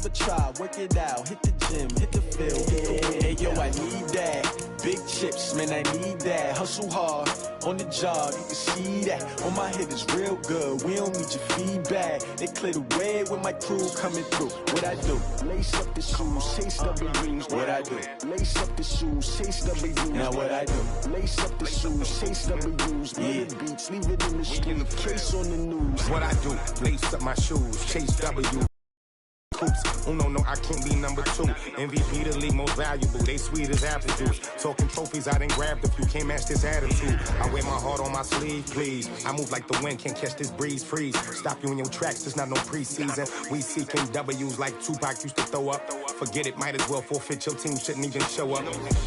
never try, work it out, hit the gym, hit the field, hey yo, I need that. Big chips, man, I need that. Hustle hard, on the job, you can see that. On my head is real good, we don't need your feedback. They clear the way with my crew coming through. What I do? Lace up the shoes, chase W's. What I do? Lace up the shoes, chase W's. Now what I do? Lace up the shoes, chase W's. Yeah. Beats, leave it in the street, case on the news. What I do? Lace up my shoes, chase W. Oh no, I can't be number 2. MVP the league most valuable. They sweet as apple juice. Talking trophies, I done grabbed a few. Can't match this attitude. I wear my heart on my sleeve, please. I move like the wind, can't catch this breeze. Freeze. Stop you in your tracks. It's not no preseason. We seeking W's like Tupac used to throw up. Forget it, might as well forfeit. Your team shouldn't even show up.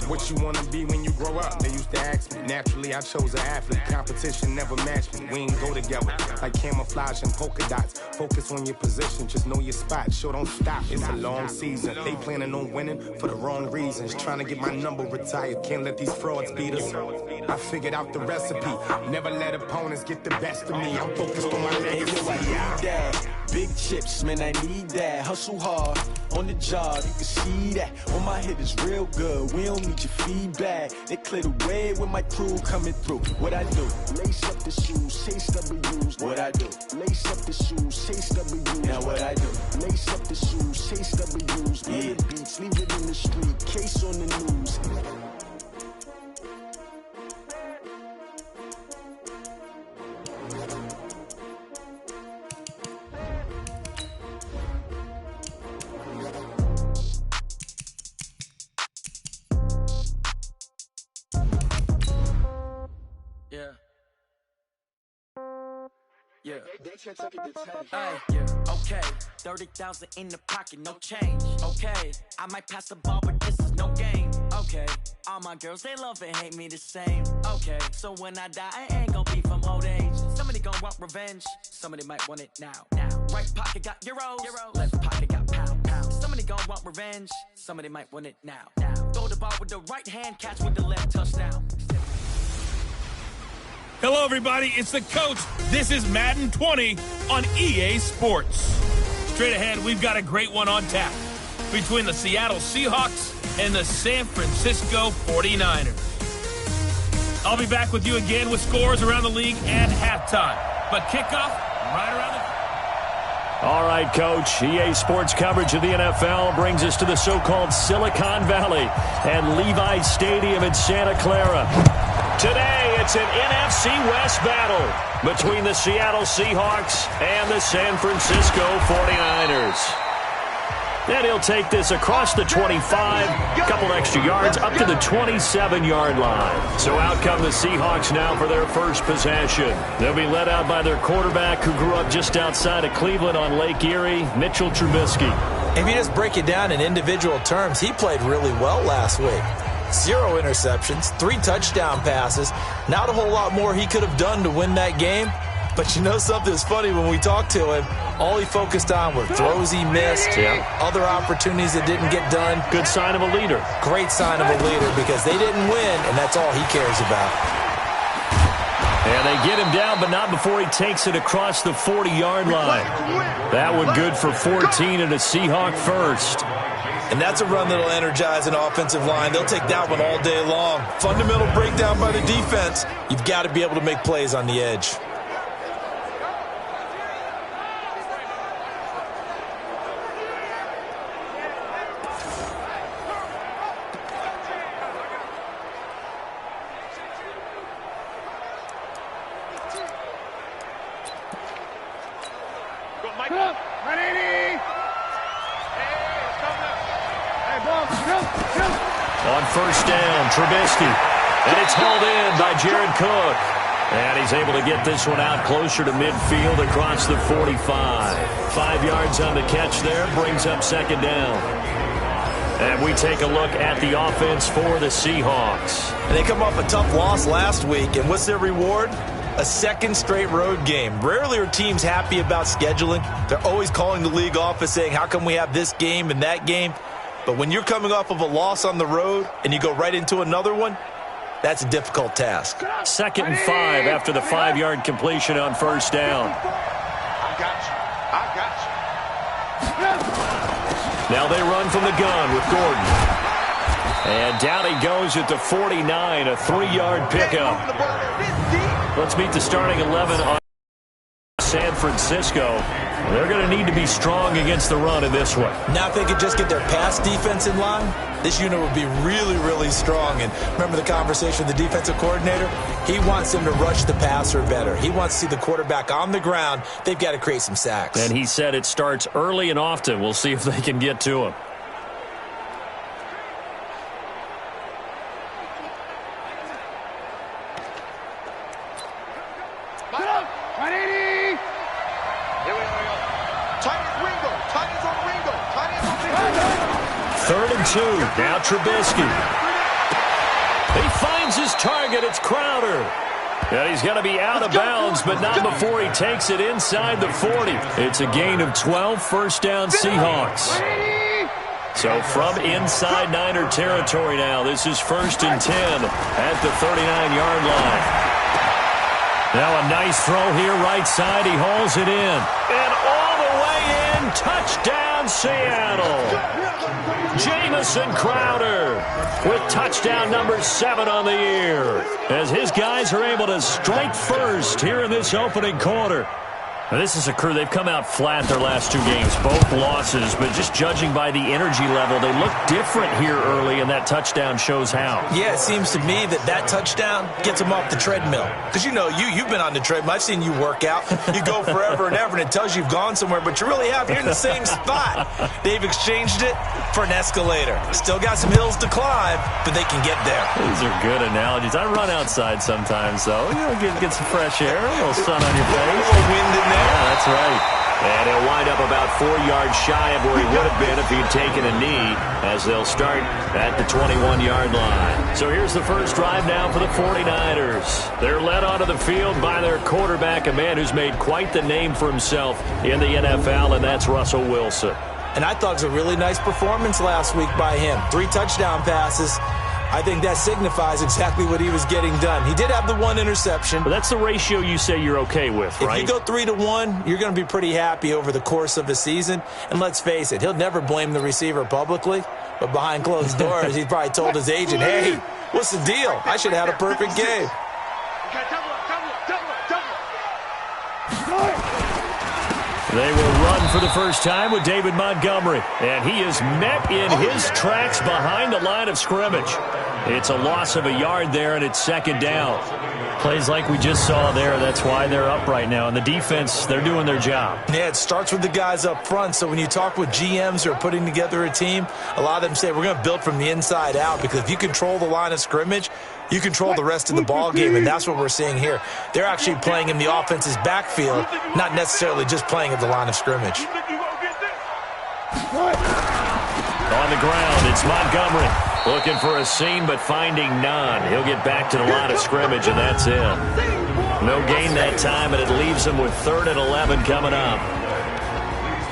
What you wanna be when you grow up? They used to ask me. Naturally, I chose an athlete. Competition never matched me. We ain't go together like camouflage and polka dots. Focus on your position, just know your spot. Sure, don't stop. It's a long season. They planning on winning for the wrong reasons. Trying to get my number retired. Can't let these frauds beat us. I figured out the recipe. Never let opponents get the best of me. I'm focused on my legacy. Big chips, man, I need that. Hustle hard, on the job, you can see that. On my head is real good, we don't need your feedback. They clear the way with my crew coming through. What I do? Lace up the shoes, chase W's. What I do? Lace up the shoes, chase W's. Now what I do? Lace up the shoes, chase W's. Yeah. Beats, leave it in the street, case on the news. Yeah. Hey, yeah. Okay. 30,000 in the pocket, no change. Okay. I might pass the ball, but this is no game. Okay. All my girls, they love and hate me the same. Okay. So when I die, I ain't gonna be from old age. Somebody gonna want revenge. Somebody might want it now. Right pocket got euros. Left pocket got pound. Somebody gonna want revenge. Somebody might want it now. Throw the ball with the right hand, catch with the left, touchdown. Hello, everybody. It's the coach. This is Madden 20 on EA Sports. Straight ahead, we've got a great one on tap between the Seattle Seahawks and the San Francisco 49ers. I'll be back with you again with scores around the league at halftime. But kickoff right around the... All right, Coach. EA Sports coverage of the NFL brings us to the so-called Silicon Valley and Levi Stadium in Santa Clara. Today, it's an NFC West battle between the Seattle Seahawks and the San Francisco 49ers. And he'll take this across the 25, a couple extra yards, up to the 27-yard line. So out come the Seahawks now for their first possession. They'll be led out by their quarterback who grew up just outside of Cleveland on Lake Erie, Mitchell Trubisky. If you just break it down in individual terms, he played really well last week. 0 interceptions, 3 touchdown passes. Not a whole lot more he could have done to win that game. But you know something's funny, when we talked to him, all he focused on were throws he missed, other opportunities that didn't get done. Good sign of a leader. Great sign of a leader, because they didn't win, and that's all he cares about. And they get him down, but not before he takes it across the 40-yard line. That one good for 14 and a Seahawk first. And that's a run that'll energize an offensive line. They'll take that one all day long. Fundamental breakdown by the defense. You've got to be able to make plays on the edge. On first down, Trubisky. And it's hauled in by Jared Cook. And he's able to get this one out closer to midfield across the 45. 5 yards on the catch there, brings up second down. And we take a look at the offense for the Seahawks. And they come off a tough loss last week, and what's their reward? A second straight road game. Rarely are teams happy about scheduling. They're always calling the league office saying, how come we have this game and that game? But when you're coming off of a loss on the road and you go right into another one, that's a difficult task. 2nd and 5 after the 5-yard completion on first down. I got you. Now they run from the gun with Gordon. And down he goes at the 49, a 3-yard pickup. Let's meet the starting 11 on San Francisco. They're going to need to be strong against the run in this one. Now if they could just get their pass defense in line, this unit would be really, really strong. And remember the conversation with the defensive coordinator? He wants them to rush the passer better. He wants to see the quarterback on the ground. They've got to create some sacks. And he said it starts early and often. We'll see if they can get to him. Third and 2. Now Trubisky. He finds his target. It's Crowder. And he's going to be out of bounds, but not before he takes it inside the 40. It's a gain of 12, first down Seahawks. So from inside Niner territory now, this is 1st and 10 at the 39-yard line. Now a nice throw here, right side. He hauls it in. And all the way in, touchdown Seattle. Jamison Crowder with touchdown number 7 on the year as his guys are able to strike first here in this opening quarter. Now, this is a crew. They've come out flat their last 2 games, both losses, but just judging by the energy level, they look different here early, and that touchdown shows how. Yeah, it seems to me that touchdown gets them off the treadmill. Because, you know, you've been on the treadmill. I've seen you work out. You go forever and ever, and it tells you you've gone somewhere, but you really have. You're in the same spot. They've exchanged it for an escalator. Still got some hills to climb, but they can get there. These are good analogies. I run outside sometimes, though. You know, get some fresh air, a little sun on your face. A little wind in there. Yeah, that's right. And he'll wind up about 4 yards shy of where he would have been if he'd taken a knee, as they'll start at the 21-yard line. So here's the first drive now for the 49ers. They're led onto the field by their quarterback, a man who's made quite the name for himself in the NFL, and that's Russell Wilson. And I thought it was a really nice performance last week by him. 3 touchdown passes. I think that signifies exactly what he was getting done. He did have the 1 interception. But that's the ratio you say you're okay with, right? If you go 3-1, you're going to be pretty happy over the course of a season. And let's face it, he'll never blame the receiver publicly. But behind closed doors, he probably told his agent, hey, what's the deal? I should have had a perfect game. They will run for the first time with David Montgomery. And he is met in his tracks behind the line of scrimmage. It's a loss of a yard there, and it's 2nd down. Plays like we just saw there. That's why they're up right now. And the defense, they're doing their job. Yeah, it starts with the guys up front. So when you talk with GMs who are putting together a team, a lot of them say we're going to build from the inside out, because if you control the line of scrimmage, you control the rest of the ball game, and that's what we're seeing here. They're actually playing in the offense's backfield, not necessarily just playing at the line of scrimmage. On the ground, it's Montgomery. Looking for a seam, but finding none. He'll get back to the line of scrimmage, and that's it. No gain that time, and it leaves him with 3rd and 11 coming up.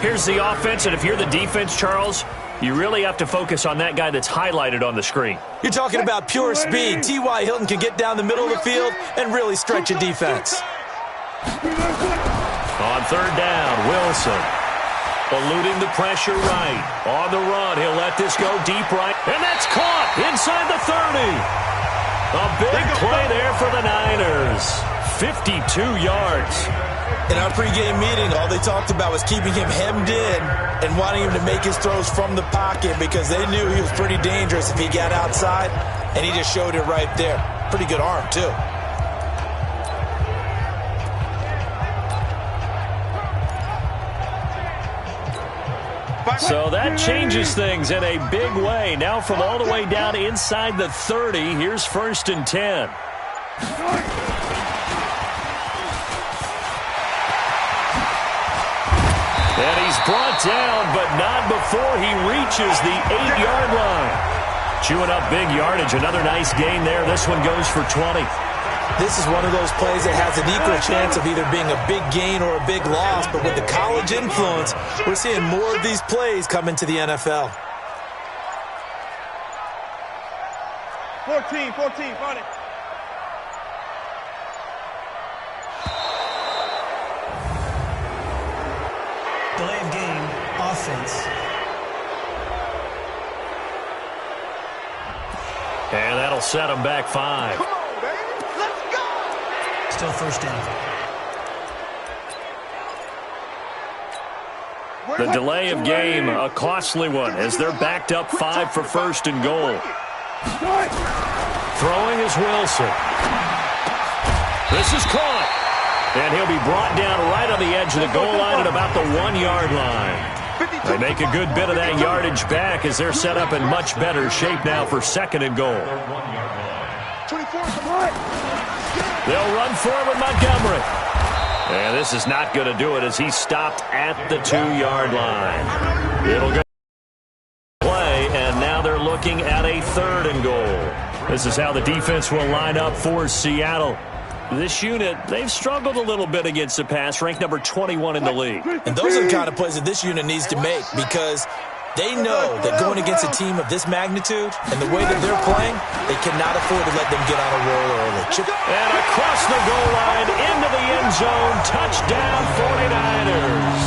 Here's the offense, and if you're the defense, Charles, you really have to focus on that guy that's highlighted on the screen. You're talking about pure speed. T.Y. Hilton can get down the middle of the field and really stretch a defense. On 3rd down, Wilson. Eluding the pressure right. On the run, he'll let this go deep right. And that's caught inside the 30. A big play there for the Niners. 52 yards. In our pregame meeting, all they talked about was keeping him hemmed in and wanting him to make his throws from the pocket, because they knew he was pretty dangerous if he got outside, and he just showed it right there. Pretty good arm, too. So that changes things in a big way. Now from all the way down inside the 30, here's 1st and 10. And he's brought down, but not before he reaches the 8-yard line. Chewing up big yardage. Another nice gain there. This one goes for 20. This is one of those plays that has an equal chance of either being a big gain or a big loss. But with the college influence, we're seeing more of these plays come into the NFL. 14, run it. Delay of game, offense. And that'll set them back 5. Come on, baby. Let's go. Still first down. The delay of game, a costly one, as they're backed up 5 for first and goal. Throwing is Wilson. This is caught. And he'll be brought down right on the edge of the goal line at about the 1-yard line. They make a good bit of that yardage back as they're set up in much better shape now for second and goal. They'll run forward with Montgomery. And this is not going to do it as he's stopped at the 2-yard line. It'll go play, and now they're looking at a third and goal. This is how the defense will line up for Seattle. This unit, they've struggled a little bit against the pass, ranked number 21 in the league. And those are the kind of plays that this unit needs to make because they know that going against a team of this magnitude and the way that they're playing, they cannot afford to let them get on a roll early. And across the goal line, into the end zone, touchdown 49ers.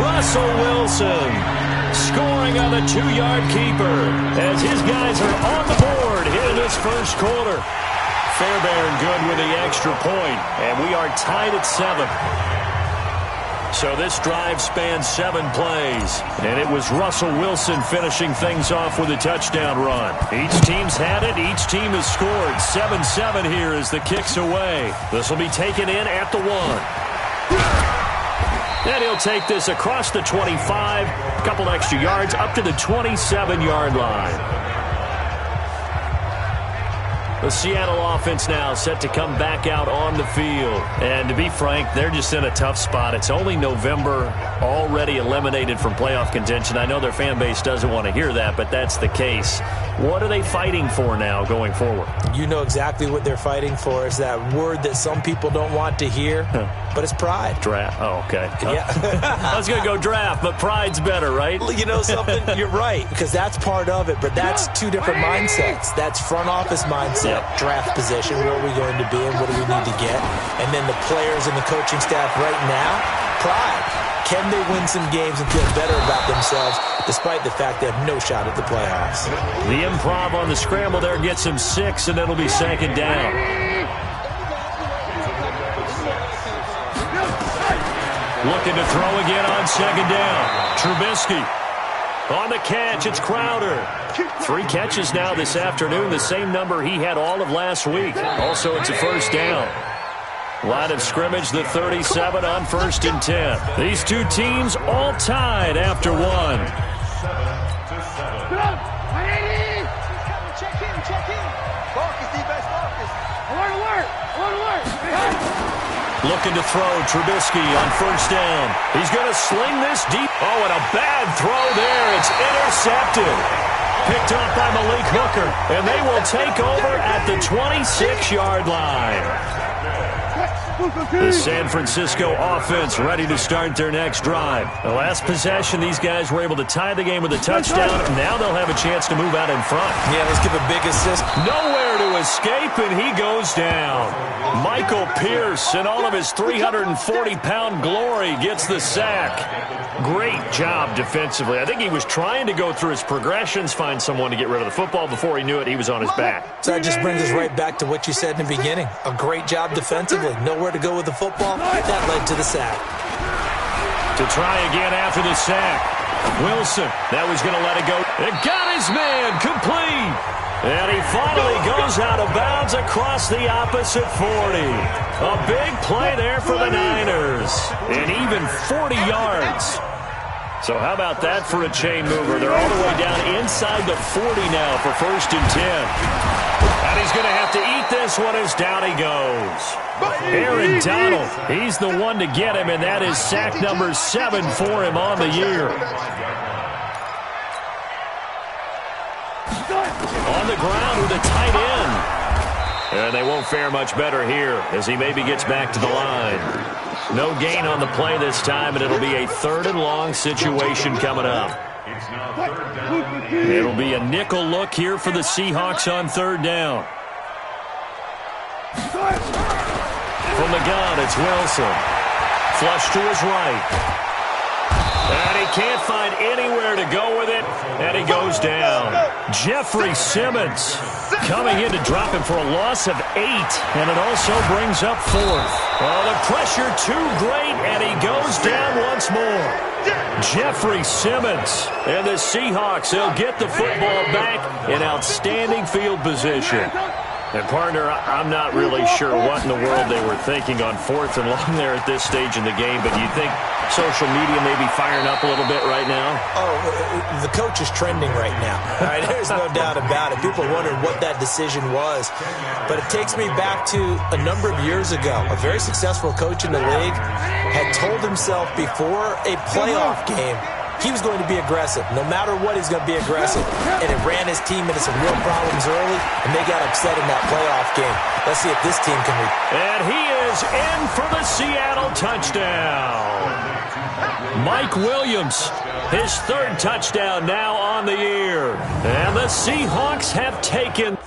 Russell Wilson scoring on the 2-yard keeper as his guys are on the board here in this first quarter. Fairbairn good with the extra point, and we are tied at 7. So this drive spans 7 plays, and it was Russell Wilson finishing things off with a touchdown run. Each team's had it. Each team has scored. 7-7 here as the kick's away. This will be taken in at the 1. And he'll take this across the 25, a couple extra yards, up to the 27-yard line. The Seattle offense now set to come back out on the field. And to be frank, they're just in a tough spot. It's only November, already eliminated from playoff contention. I know their fan base doesn't want to hear that, but that's the case. What are they fighting for now going forward? You know exactly what they're fighting for. Is that word that some people don't want to hear, but it's pride. Draft. Oh, okay. Yeah. I was going to go draft, but pride's better, right? You know something? You're right, because that's part of it, but that's 2 different mindsets. That's front office mindset, draft position, where are we going to be and what do we need to get? And then the players and the coaching staff right now, pride. Can they win some games and feel better about themselves despite the fact they have no shot at the playoffs? The improv on the scramble there gets him 6, and it'll be second down. Looking to throw again on second down. Trubisky on the catch. It's Crowder. 3 catches now this afternoon, the same number he had all of last week. Also, it's a first down. Line of scrimmage, the 37 on 1st and 10. These 2 teams all tied after 1. Looking to throw, Trubisky on first down. He's going to sling this deep. Oh, and a bad throw there. It's intercepted. Picked up by Malik Hooker, and they will take over at the 26-yard line. The San Francisco offense ready to start their next drive. The last possession, these guys were able to tie the game with a touchdown. Now they'll have a chance to move out in front. Yeah, let's give a big assist. Nowhere to escape, and he goes down. Michael Pierce, in all of his 340-pound glory, gets the sack. Great job defensively. I think he was trying to go through his progressions, find someone to get rid of the football. Before he knew it, he was on his back. So that just brings us right back to what you said in the beginning. A great job defensively. Nowhere to go with the football. That led to the sack. To try again after the sack. Wilson, that was going to let it go. It got his man, complete. And he finally goes out of bounds across the opposite 40. A big play there for the Niners. And even 40 yards. So how about that for a chain mover? They're all the way down inside the 40 now for 1st and 10. And he's going to have to eat this one as down he goes. Aaron Donald, he's the one to get him, and that is sack number 7 for him on the year. On the ground with a tight end. And they won't fare much better here as he maybe gets back to the line. No gain on the play this time, and it'll be a 3rd and long situation coming up. It'll be a nickel look here for the Seahawks on 3rd down. From the gun, it's Wilson. Flush to his right. And he can't find anywhere to go with it, and he goes down. Jeffrey Simmons coming in to drop him for a loss of 8, and it also brings up 4th. Oh, the pressure too great, and he goes down once more. Jeffrey Simmons and the Seahawks, they'll get the football back in outstanding field position. And, partner, I'm not really sure what in the world they were thinking on 4th and long there at this stage in the game, but do you think social media may be firing up a little bit right now? Oh, the coach is trending right now. All right, there's no doubt about it. People wondering what that decision was. But it takes me back to a number of years ago. A very successful coach in the league had told himself before a playoff game he was going to be aggressive. No matter what, he's going to be aggressive. And it ran his team into some real problems early, and they got upset in that playoff game. Let's see if this team can And he is in for the Seattle touchdown. Mike Williams, his 3rd touchdown now on the year. And the Seahawks have taken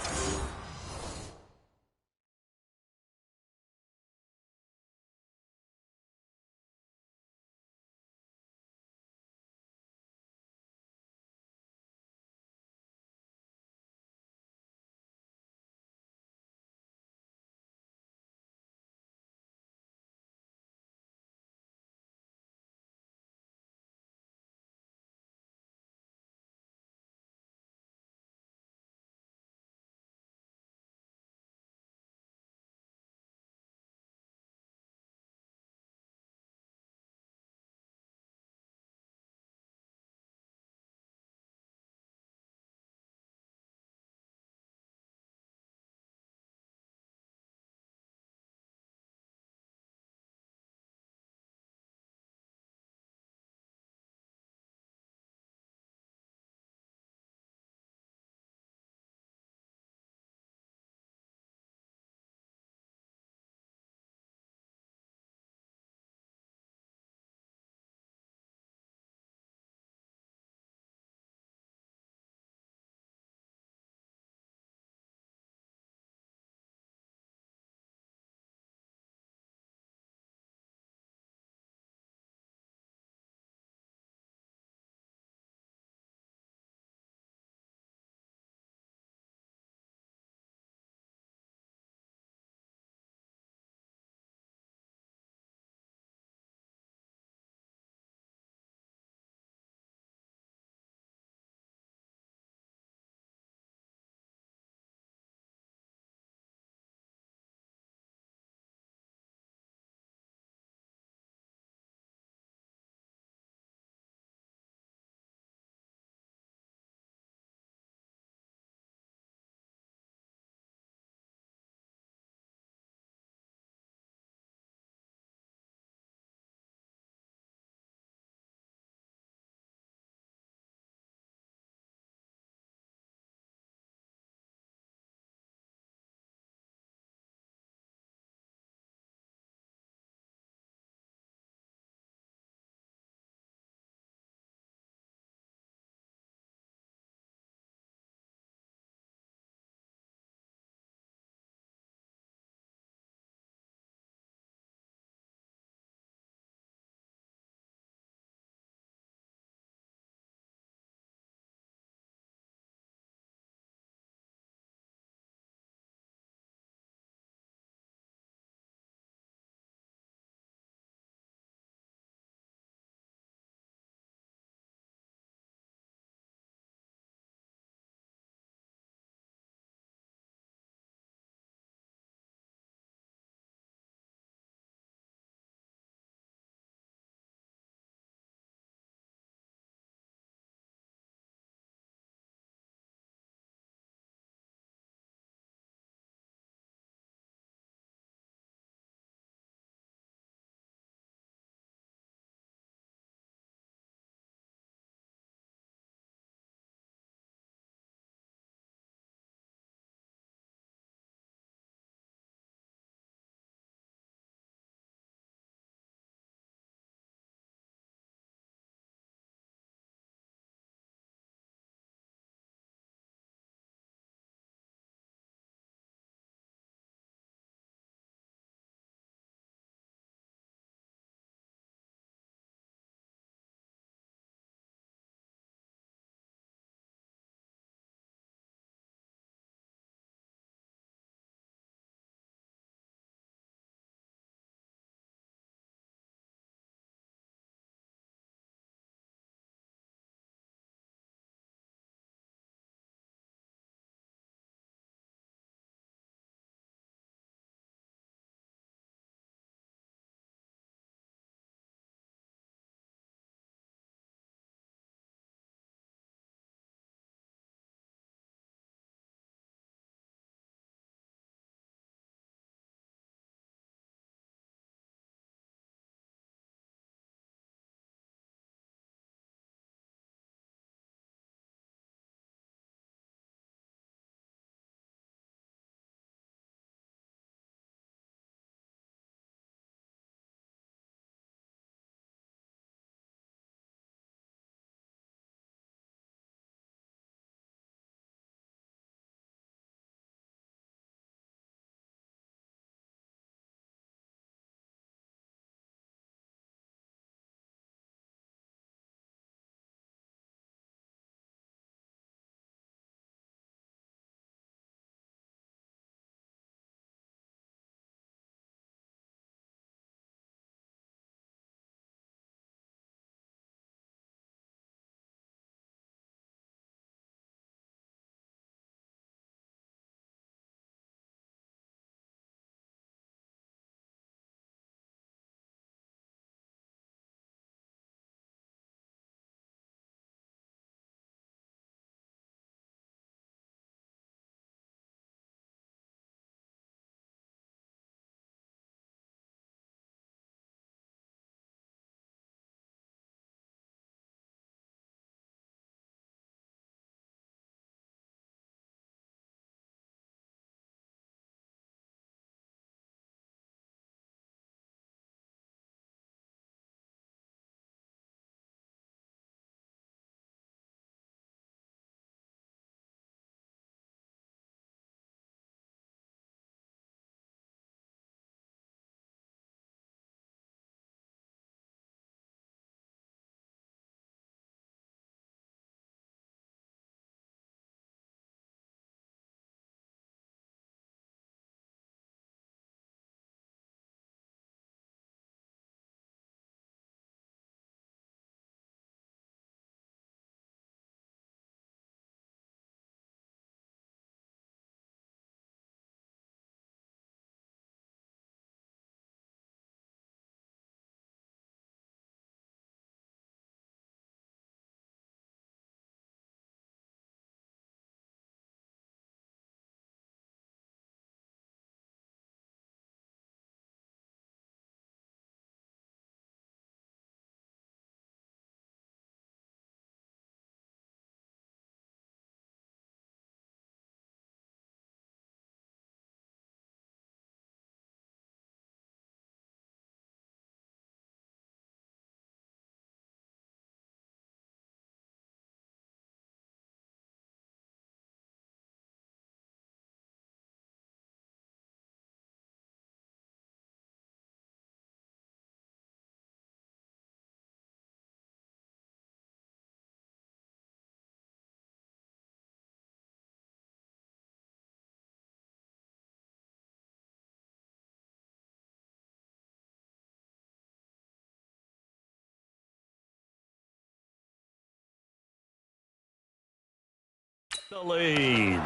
The lead.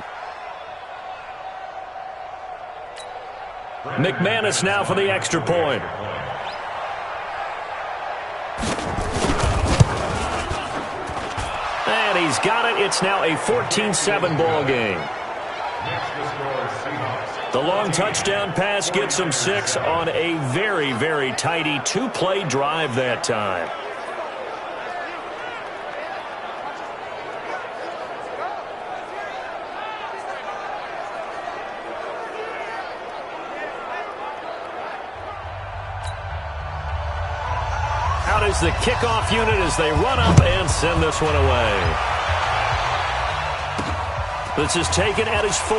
McManus now for the extra point. And he's got it. It's now a 14-7 ball game. The long touchdown pass gets him 6 on a very, very tidy 2-play drive that time. Out is the kickoff unit as they run up and send this one away. This is taken at his 4.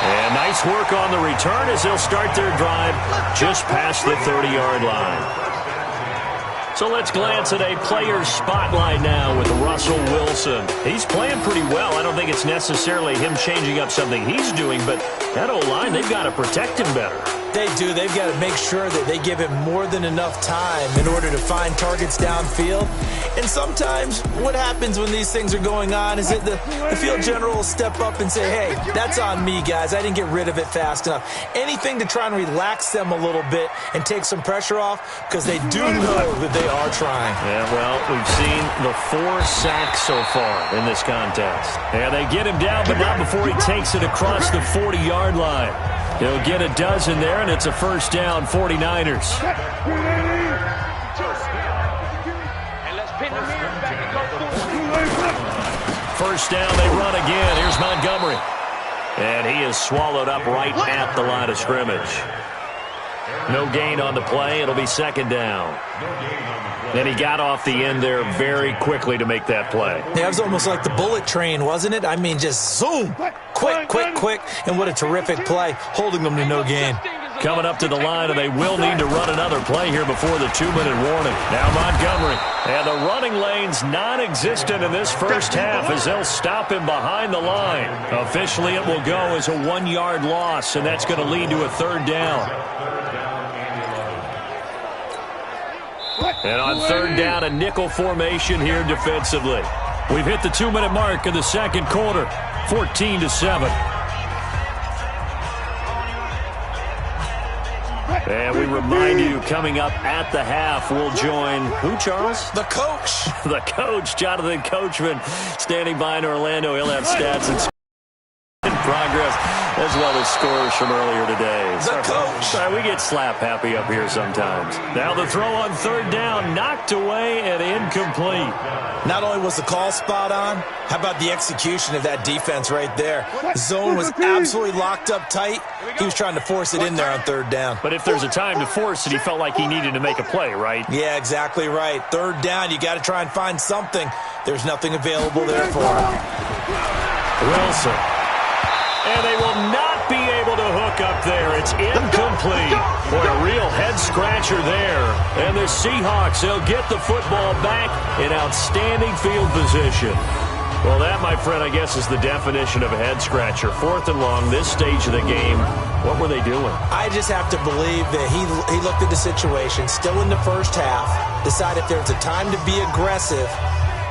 And nice work on the return as they'll start their drive just past the 30-yard line. So let's glance at a player's spotlight now with Russell Wilson. He's playing pretty well. I don't think it's necessarily him changing up something he's doing, but that O-line, they've got to protect him better. They do. They've got to make sure that they give him more than enough time in order to find targets downfield. And sometimes what happens when these things are going on is that the field general will step up and say, hey, that's on me, guys. I didn't get rid of it fast enough. Anything to try and relax them a little bit and take some pressure off because they do know that they are trying. Yeah, well, we've seen the 4 sacks so far in this contest. Yeah, they get him down, but not before he takes it across the 40-yard line. He'll get a dozen there, and it's a first down, 49ers. First down, they run again. Here's Montgomery. And he is swallowed up right at the line of scrimmage. No gain on the play. It'll be second down. And he got off the end there very quickly to make that play. Yeah, it was almost like the bullet train, wasn't it? I mean, just zoom. Quick, quick, quick. And what a terrific play, holding them to no gain. Coming up to the line, and they will need to run another play here before the 2-minute warning. Now Montgomery. And the running lane's non-existent in this first half as they'll stop him behind the line. Officially, it will go as a 1-yard loss, and that's going to lead to a third down. And on third down, a nickel formation here defensively. We've hit the 2-minute mark in the second quarter, 14-7. And we remind you, coming up at the half, we'll join who, Charles? The coach. The coach, Jonathan Coachman, standing by in Orlando. He'll have stats and progress as well as scores from earlier today. The coach. Sorry, we get slap happy up here sometimes. Now the throw on third down, knocked away and incomplete. Not only was the call spot on, how about the execution of that defense right there? The zone was absolutely locked up tight. He was trying to force it in there on third down. But if there's a time to force it, he felt like he needed to make a play, right? Yeah, exactly right. Third down, you got to try and find something. There's nothing available there for him. Wilson. And they will not be able to hook up there. It's incomplete. Boy, a real head-scratcher there. And the Seahawks, they'll get the football back in outstanding field position. Well, that, my friend, I guess is the definition of a head-scratcher. 4th and long, this stage of the game. What were they doing? I just have to believe that he looked at the situation, still in the first half, decided if there's a time to be aggressive,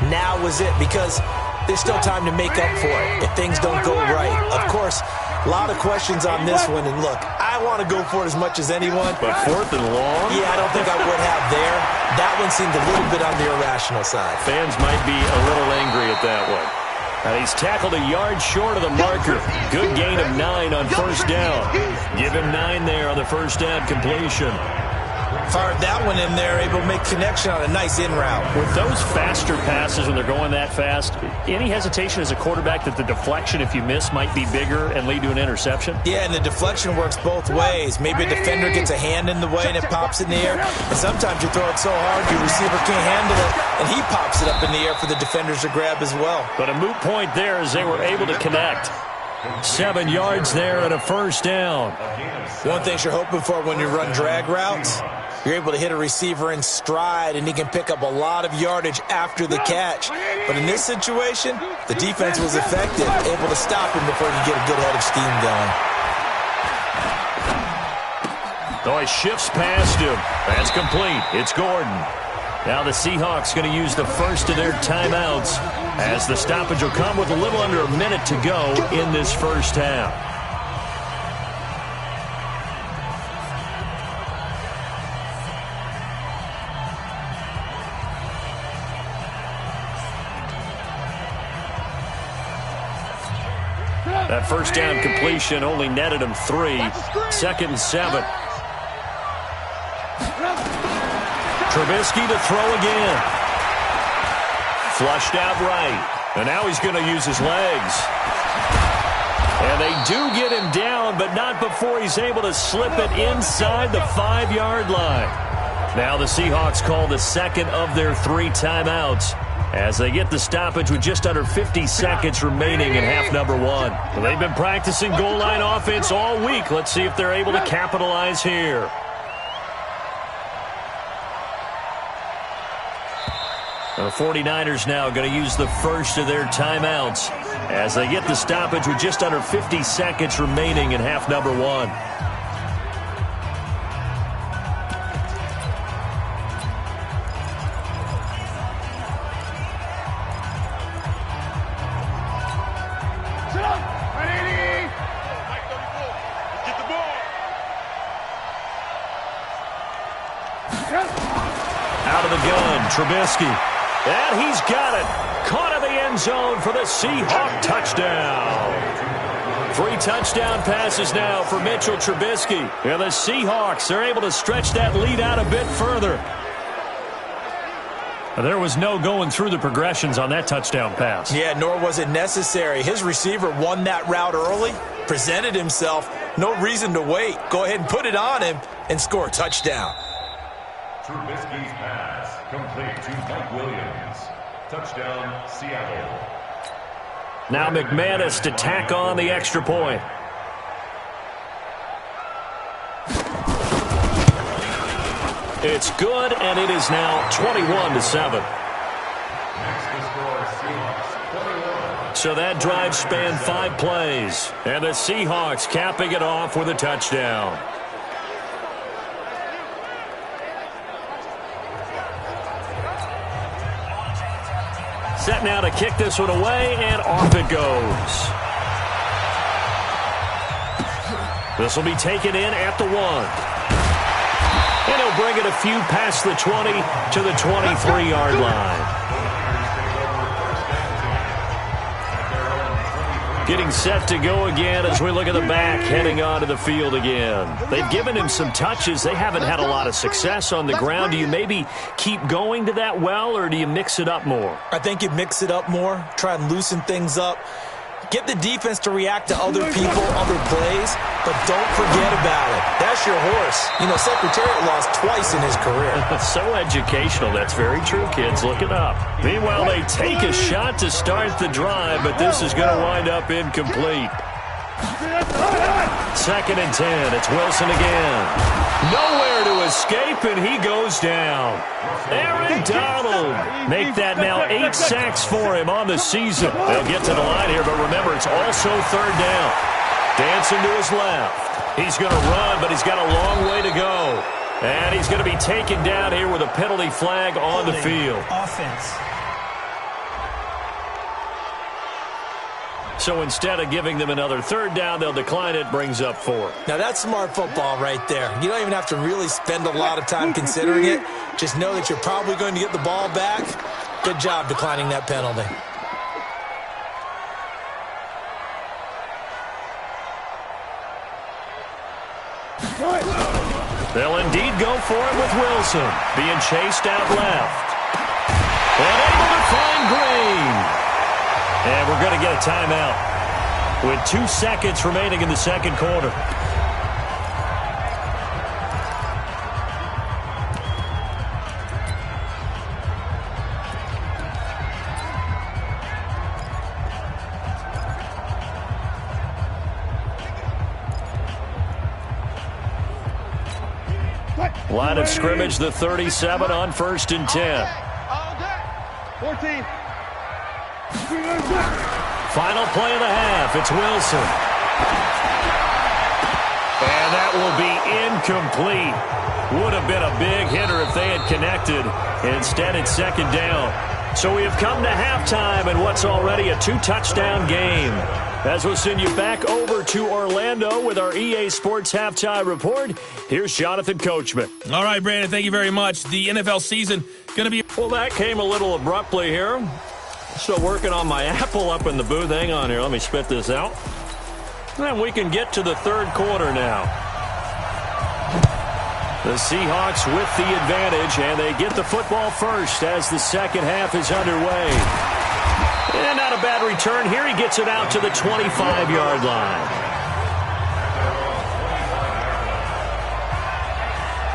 now was it, because there's still time to make up for it if things don't go right. Of course, a lot of questions on this one, and look, I want to go for it as much as anyone. But 4th and long? Yeah, I don't think I would have there. That one seemed a little bit on the irrational side. Fans might be a little angry at that one. And he's tackled a yard short of the marker. Good gain of 9 on first down. Give him 9 there on the first down completion. Fired that one in there, able to make connection on a nice in route. With those faster passes when they're going that fast, any hesitation as a quarterback that the deflection, if you miss, might be bigger and lead to an interception? Yeah, and the deflection works both ways. Maybe a defender gets a hand in the way and it pops in the air. And sometimes you throw it so hard your receiver can't handle it, and he pops it up in the air for the defenders to grab as well. But a moot point there as they were able to connect. 7 yards there and a first down. One thing you're hoping for when you run drag routes, you're able to hit a receiver in stride, and he can pick up a lot of yardage after the catch. But in this situation, the defense was effective, able to stop him before he could get a good head of steam going. Oh, he shifts past him. That's complete. It's Gordon. Now the Seahawks going to use the first of their timeouts as the stoppage will come with a little under a minute to go in this first half. That first down completion only netted him 3. 2nd and 7. Trubisky to throw again. Flushed out right. And now he's going to use his legs. And they do get him down, but not before he's able to slip it inside the 5-yard line. Now the Seahawks call the second of their 3 timeouts as they get the stoppage with just under 50 seconds remaining in half number 1. Well, they've been practicing goal line offense all week. Let's see if they're able to capitalize here. The 49ers now going to use the first of their timeouts as they get the stoppage with just under 50 seconds remaining in half number 1. Out of the gun, Trubisky. And he's got it. Caught in the end zone for the Seahawk touchdown. 3 touchdown passes now for Mitchell Trubisky. And the Seahawks are able to stretch that lead out a bit further. There was no going through the progressions on that touchdown pass. Yeah, nor was it necessary. His receiver won that route early, presented himself. No reason to wait. Go ahead and put it on him and score a touchdown. Trubisky's pass complete to Mike Williams. Touchdown, Seattle. Now McManus to tack on the extra point. It's good, and it is now 21-7. So that drive spanned 5 plays, and the Seahawks capping it off with a touchdown. Set now to kick this one away, and off it goes. This will be taken in at the 1. And he'll bring it a few past the 20 to the 23-yard line. Getting set to go again as we look at the back heading onto the field again. They've given him some touches. They haven't had a lot of success on the ground. Do you maybe keep going to that well, or do you mix it up more? I think you mix it up more, try and loosen things up. Get the defense to react to other people, other plays, but don't forget about it. That's your horse. You know, Secretariat lost twice in his career. So educational. That's very true, kids. Look it up. Meanwhile, they take a shot to start the drive, but this is going to wind up incomplete. 2nd and 10. It's Wilson again. Nowhere to escape, and he goes down. Aaron Donald. Make that now 8 sacks for him on the season. They'll get to the line here, but remember, it's also 3rd down. Dancing to his left. He's going to run, but he's got a long way to go. And he's going to be taken down here with a penalty flag on the field. Offense. So instead of giving them another 3rd down, they'll decline it, brings up 4. Now that's smart football right there. You don't even have to really spend a lot of time considering it. Just know that you're probably going to get the ball back. Good job declining that penalty. They'll indeed go for it with Wilson. Being chased out left. And able to find Green. And we're going to get a timeout with 2 seconds remaining in the 2nd quarter. Line of scrimmage, the 37 on 1st and 10. 14. Final play of the half. It's Wilson. And that will be incomplete. Would have been a big hitter if they had connected. Instead, it's second down. So we have come to halftime in what's already a 2-touchdown game. As we'll send you back over to Orlando with our EA Sports Halftime Report, here's Jonathan Coachman. All right, Brandon, thank you very much. The NFL season going to be... Well, that came a little abruptly here. Still working on my apple up in the booth. Hang on here. Let me spit this out. And we can get to the third quarter now. The Seahawks with the advantage, and they get the football first as the second half is underway. And not a bad return here. He gets it out to the 25-yard line.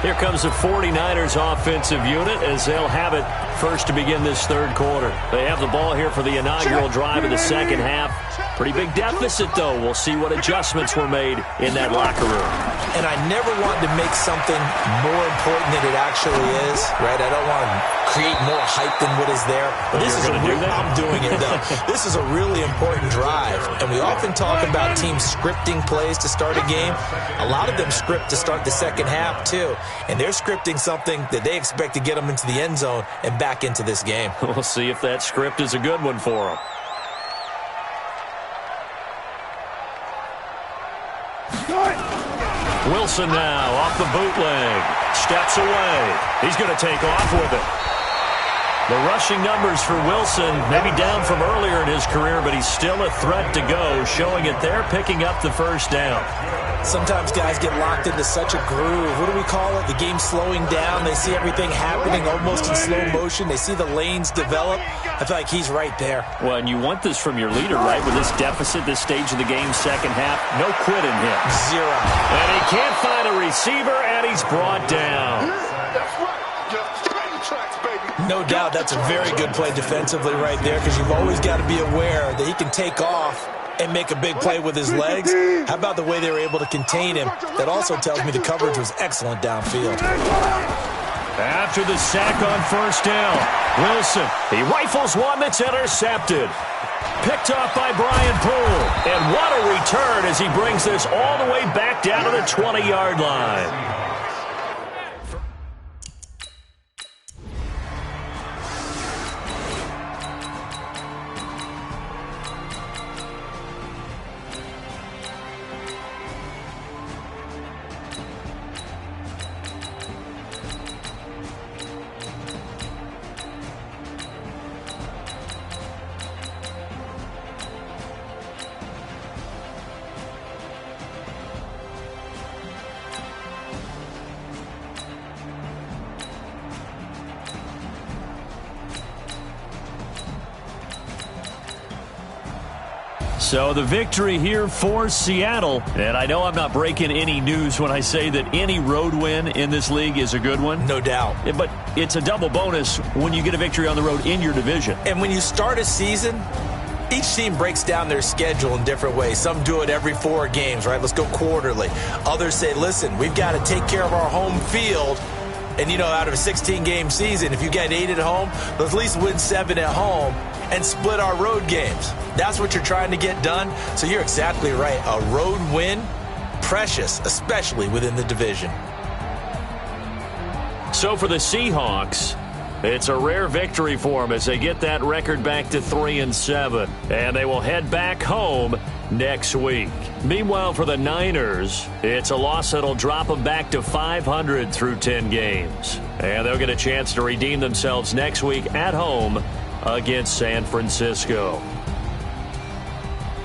Here comes the 49ers offensive unit as they'll have it first to begin this third quarter. They have the ball here for the inaugural drive of the second half. Pretty big deficit, though. We'll see what adjustments were made in that locker room. And I never want to make something more important than it actually is, right? I don't want to create more hype than what is there. But this is I'm doing it, though. This is a really important drive. And we often talk about teams scripting plays to start a game. A lot of them script to start the second half, too. And they're scripting something that they expect to get them into the end zone and back into this game. We'll see if that script is a good one for them. Wilson now off the bootleg. Steps away. He's going to take off with it. The rushing numbers for Wilson maybe down from earlier in his career, but he's still a threat to go, showing it there, picking up the first down. Sometimes guys get locked into such a groove. What do we call it? The game's slowing down. They see everything happening almost in slow motion. They see the lanes develop. I feel like he's right there. Well, and you want this from your leader, right? With this deficit, this stage of the game, second half, no quit in him. Zero. And he can't find a receiver, and he's brought down. That's right. Just train tracks, baby. No doubt that's a very good play defensively right there, because you've always got to be aware that he can take off and make a big play with his legs. How about the way they were able to contain him? That also tells me the coverage was excellent downfield. After the sack on first down, Wilson, he rifles one that's intercepted. Picked off by Brian Poole. And what a return as he brings this all the way back down to the 20-yard line. So the victory here for Seattle. And I know I'm not breaking any news when I say that any road win in this league is a good one. No doubt. But it's a double bonus when you get a victory on the road in your division. And when you start a season, each team breaks down their schedule in different ways. Some do it every 4 games, right? Let's go quarterly. Others say, listen, we've got to take care of our home field. And, you know, out of a 16-game season, if you get 8 at home, let's at least win 7 at home and split our road games. That's what you're trying to get done. So you're exactly right. A road win, precious, especially within the division. So for the Seahawks, it's a rare victory for them as they get that record back to 3-7. And they will head back home next week. Meanwhile, for the Niners, it's a loss that'll drop them back to 500 through 10 games. And they'll get a chance to redeem themselves next week at home against San Francisco.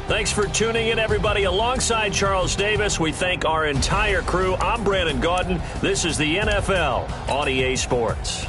Thanks for tuning in, everybody. Alongside Charles Davis, we thank our entire crew. I'm Brandon Gaudin. This is the NFL on EA Sports.